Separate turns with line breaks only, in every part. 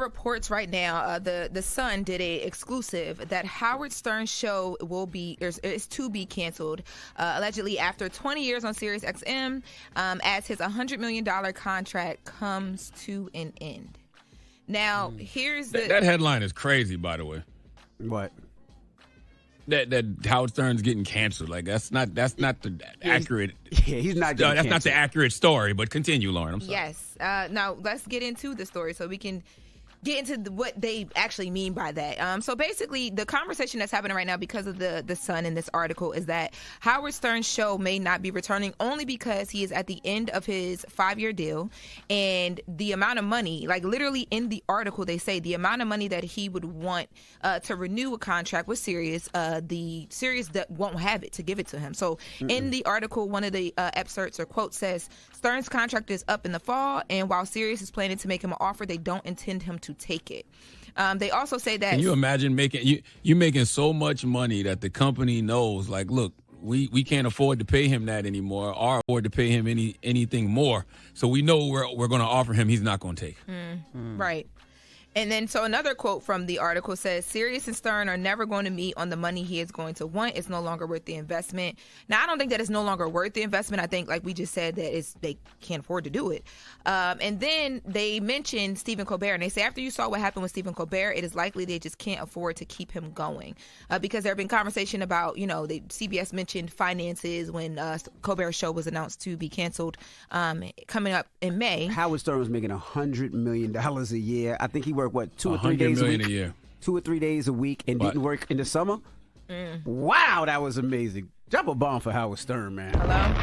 Reports right now, the Sun did a exclusive that Howard Stern's show is to be canceled, allegedly after 20 years on SiriusXM, as his $100 million contract comes to an end. Now, here's
that headline is crazy, by the way.
What?
That Howard Stern's getting canceled. Like that's not the accurate.
Yeah, he's not.
That's not the accurate story. But continue, Lauren. I'm sorry.
Yes. Now let's get into the story so we can get into what they actually mean by that. So basically, the conversation that's happening right now because of the Sun in this article is that Howard Stern's show may not be returning only because he is at the end of his 5-year deal, and the amount of money, like literally in the article, they say the amount of money that he would want to renew a contract with Sirius, the Sirius that won't have it to give it to him. So in the article, one of the excerpts or quote says, Stern's contract is up in the fall, and while Sirius is planning to make him an offer, they don't intend him to take it. They also say that.
Can you imagine you making so much money that the company knows, like, look, we can't afford to pay him that anymore, or afford to pay him anything more. So we know we're going to offer him. He's not going to take.
Right. And then, so another quote from the article says, Sirius and Stern are never going to meet on the money he is going to want. It's no longer worth the investment. Now, I don't think that it's no longer worth the investment. I think, like we just said, that they can't afford to do it. And then they mentioned Stephen Colbert, and they say, after you saw what happened with Stephen Colbert, it is likely they just can't afford to keep him going. Because there have been conversation about, CBS mentioned finances when Colbert's show was announced to be canceled coming up in May.
Howard Stern was making $100 million a year. I think he worked, 2 or 3 days a week?
$100 million a year.
2 or 3 days a week and didn't work in the summer? Wow, that was amazing. Drop a bomb for Howard Stern, man.
Hello?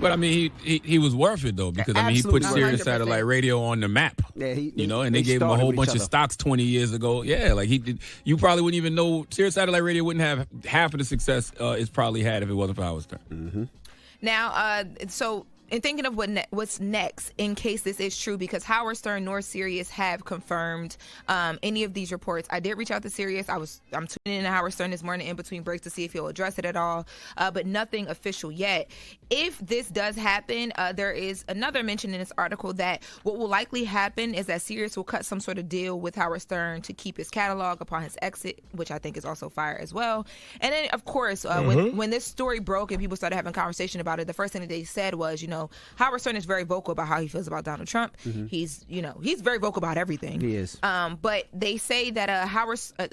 But I mean, he was worth it though, because he put Sirius
100%.
Satellite Radio on the map.
Yeah,
and they gave him a whole bunch of stocks 20 years ago. Yeah, like he did. You probably wouldn't even know Sirius Satellite Radio wouldn't have half of the success it's probably had if it wasn't for Howard Stern.
Mm-hmm.
Now, and thinking of what's next in case this is true, because Howard Stern nor Sirius have confirmed any of these reports. I did reach out to Sirius. I'm tuning in to Howard Stern this morning in between breaks to see if he'll address it at all, but nothing official yet. If this does happen, there is another mention in this article that what will likely happen is that Sirius will cut some sort of deal with Howard Stern to keep his catalog upon his exit, which I think is also fire as well. And then, of course, when this story broke and people started having conversation about it, the first thing that they said was, Howard Stern is very vocal about how he feels about Donald Trump. He's very vocal about everything.
He is.
But they say that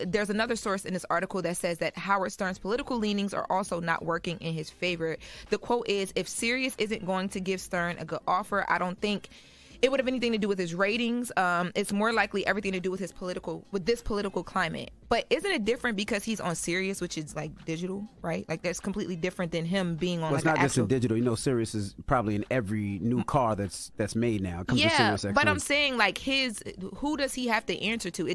there's another source in this article that says that Howard Stern's political leanings are also not working in his favor. The quote is, if Sirius isn't going to give Stern a good offer, I don't think it would have anything to do with his ratings. It's more likely everything to do with this political climate. But isn't it different because he's on Sirius, which is like digital, right? Like that's completely different than him being on.
Well, it's not just in digital. Sirius is probably in every new car that's made now. It comes to SiriusXM.
But I'm saying like who does he have to answer to?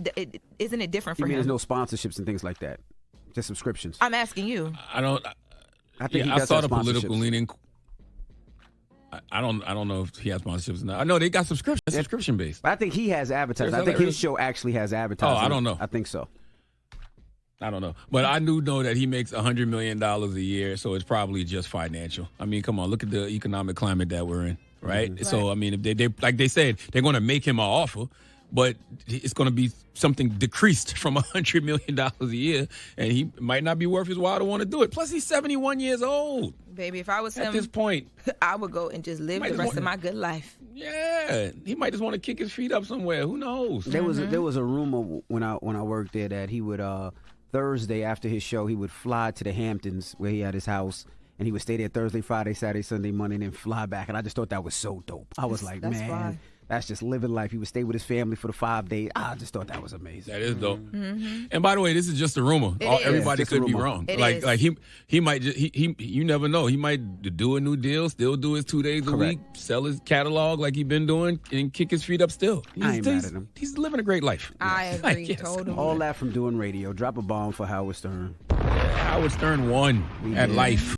Isn't it different for him?
There's no sponsorships and things like that. Just subscriptions.
I'm asking you.
I think he
I
does
saw
have
the political
sponsorships.
leaning. I don't know if he has sponsorships or not. I know they got subscription based.
I think he has advertising. I think his show actually has advertising.
Oh, I don't know.
I think so.
I don't know. But I do know that he makes $100 million a year, so it's probably just financial. I mean, come on, look at the economic climate that we're in, right? Mm-hmm. So, I mean, if they like they said, they're going to make him an offer, but it's going to be something decreased from $100 million a year, and he might not be worth his while to want to do it. Plus, he's 71 years old.
Baby, if I was him,
at this point,
I would go and just live the rest of my good life.
Yeah, he might just want to kick his feet up somewhere. Who knows?
There was a rumor when I worked there that he would Thursday after his show he would fly to the Hamptons where he had his house, and he would stay there Thursday, Friday, Saturday, Sunday, Monday, and then fly back. And I just thought that was so dope. I was like, man. Fly. That's just living life. He would stay with his family for the 5 days. I just thought that was amazing.
That is dope. Mm-hmm. And by the way, this is just a rumor. Everybody could be wrong. Like he might just you never know. He might do a new deal, still do his 2 days a week, sell his catalog like he's been doing, and kick his feet up still.
I ain't mad at him.
He's living a great life.
I agree. Totally.
All that from doing radio. Drop a bomb for Howard Stern.
Howard Stern won at life.